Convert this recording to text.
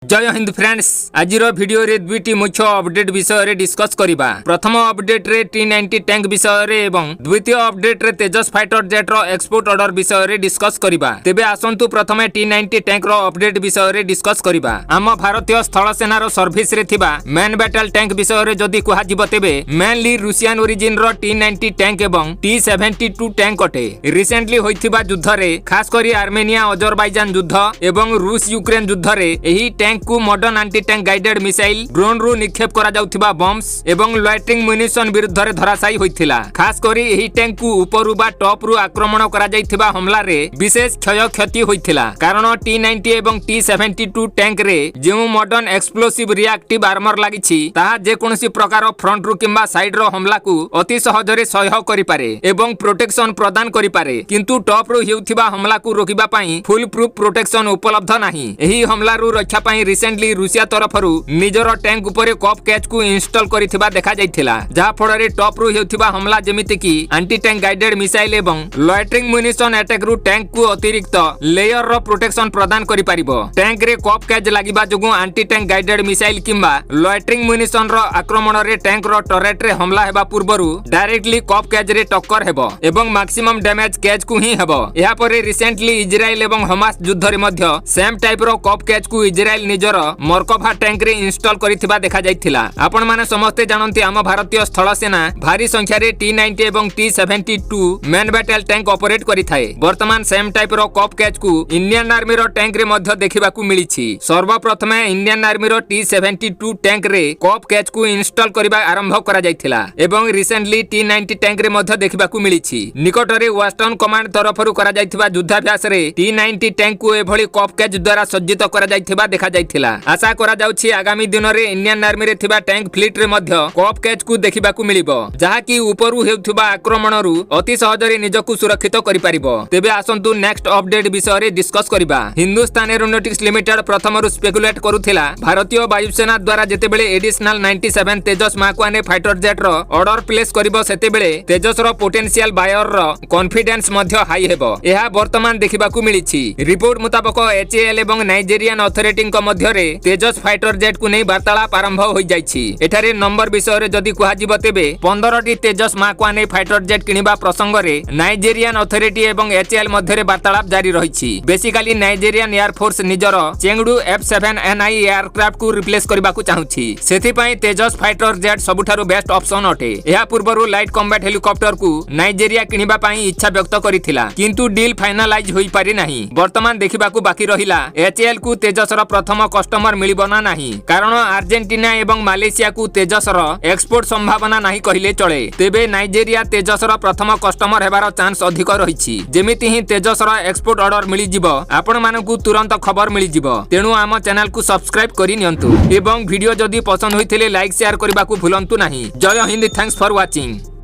जय हिंद फ्रेंड्स आज वीडियो रे दुईटी मुख्य अपडेट विषय रे डिस्कस करिबा। प्रथम अपडेट रे T90 टैंक विषय रे एवं द्वितीय अपडेट रे तेजस फाइटर जेट रो एक्सपोर्ट ऑर्डर विषय रे डिस्कस करिबा। तेबे आसंतु प्रथमे T90 टैंक रो अपडेट विषय रे डिस्कस करिबा। आम भारतीय स्थल सेना रो सर्विस रे थिबा मेन बैटल टैंक विषय रे जदी कुहा जिवो तेबे मेनली रूसियन ओरिजिन रो T90 टैंक एवं T72 टैंक अटे। रिसेंटली होइथिबा युद्ध रे खास करी आर्मेनिया अजरबैजान युद्ध एवं रूस यूक्रेन युद्ध रे एही टैंक को modern anti tank guided missile drone रु निक्षेप करा जाउथिबा बम्स एवं लॉइटरिंग म्यूनिशन विरुद्ध रे धराशायी होइथिला। खास करी एही टैंक को ऊपर बा टॉप रु आक्रमण करा जाइथिबा हमला रे विशेष क्षय क्षति होइथिला। कारण T90 एवं T72 टैंक रे जेउ मॉडर्न एक्सप्लोसिव रिएक्टिव आर्मर लागिछि ताहा जे कोनोसी प्रकार फ्रंट रु किंबा साइड रो हमला को अति सहज रे सह्य करि पारे एवं प्रोटेक्शन प्रदान करि पारे, किंतु टॉप रु हेउथिबा हमला को रोकिबा पई फुल प्रूफ प्रोटेक्शन उपलब्ध नाही। एही हमला रु रक्षा पई रिसेंटली रूसिया तरफरु निजर टैंक उपरे कप कैच को इंस्टॉल करिथिबा देखा जाइथिला, जहा फଳରେ टॉप रु हेउथिबा हमला जेमिति कि एंटी टैंक गाइडेड मिसाइल एवं लॉइटरिंग म्यूनिशन अटैक रु टैंक को अतिरिक्त लेयर रो प्रोटेक्शन प्रदान करि पारिबो। टैंक रे कप कैच लागिबा जोगु एंटी टैंक गाइडेड मिसाइल किंबा लॉइटरिंग म्यूनिशन रो आक्रमण रे टैंक रो टरेट रे हमला हेबा पूर्वरु डायरेक्टली कप कैच रे टक्कर हेबो एवं मैक्सिमम डैमेज कैच को ही हेबो। एहा परे रिसेंटली इजराइल एवं हमास युद्ध रे मध्य सेम टाइप रो कप कैच को इजराइल निजर मर्कभा टैंक रे इंस्टॉल करिथिबा देखा जाइथिला। आपण माने समस्त जानନ୍ତି आम भारतीय स्थल सेना भारी संख्या रे T90 एवं T72 main battle tank operate करिथाए। वर्तमान सेम टाइप रो कप कैच को इंडियन आर्मी रो टैंक रे मध्य देखिबा को मिलिछि। सर्वप्रथमे इंडियन आर्मी रो T72 टैंक रे कप कैच को इंस्टॉल करिबा आरंभ करा जाइथिला एवं रिसेंटली T90 टैंक रे मध्य देखिबा को मिलिछि। निकट रे वेस्टर्न कमांड तरफरु करा जाइथिबा युद्धाभ्यास रे T90 टैंक को एभली कप कैच द्वारा सज्जित करा जाइथिबा देखा जाइथिला। आशा करा जाउछि आगामी दिन रे इंडियन आर्मी रे थिबा टैंक फ्लीट रे मध्य कप कैच को देखिबा को मिलिबो, जहा कि ऊपरु हेउथिबा आक्रमण रु अति सहज रे निजकु सुरक्षित करि पारिबो। तेबे आसंतु नेक्स्ट अपडेट विषय रे डिस्कस करिबा। हिंदुस्तान एरोनॉटिक्स लिमिटेड प्रथम रु स्पेकुलेट करुथिला भारतीय वायुसेना द्वारा जेतेबेले एडिशनल 97 तेजस मार्क 1 फाइटर जेट रो ऑर्डर प्लेस करिबो सेतेबेले तेजस रो पोटेंशियल बायर रो कॉन्फिडेंस मध्य हाई हेबो। एहा वर्तमान देखिबा को मिलिछि। रिपोर्ट मुताबिक HAL एवं नाइजेरियन अथॉरिटी को मध्य रे तेजस फाइटर जेट को नहीं वार्तालाप आरंभ हो जाइछि। एठारे नंबर विषय रे जदी कुहा जिवो तेबे 15 टी तेजस मार्क 1 फाइटर जेट किनिबा प्रसंग रे नाइजेरियन अथॉरिटी एवं HAL मध्य रे वार्तालाप जारी रहिछि। बेसिकली नाइजेरियन एयर फोर्स निजर चेंगडू F7NI एयरक्राफ्ट को रिप्लेस करबा को चाहुछि। सेथि पई तेजस फाइटर जेट सबुठारु बेस्ट ऑप्शन अटे। एहा पूर्वरु लाइट कॉम्बैट हेलिकॉप्टर को नाइजेरिया किनिबा पई इच्छा व्यक्त करिथिला, किंतु डील फाइनलाइज होई पारि नाही। वर्तमान देखिबा को बाकी रहिला HAL को तेजस रो प्रथम कस्टमर मिलिबो ना नाही, कारण अर्जेंटीना एवं मालेशिया को तेजस रो एक्सपोर्ट संभावना नाही कहिले चले। तेबे नाइजेरिया तेजस रो प्रथम कस्टमर हेबार चांस अधिक रहिछि। जेमिति ही तेजस रो एक्सपोर्ट ऑर्डर मिलि जिवो आपण मानकु तुरंत खबर मिलि जिवो। तेनु आम चैनल को सब्सक्राइब करि नियंतु एवं वीडियो जदी पसंद होइथिले लाइक शेयर करबा को भूलंतु नाही। जय हिंद, थैंक्स फॉर वाचिंग।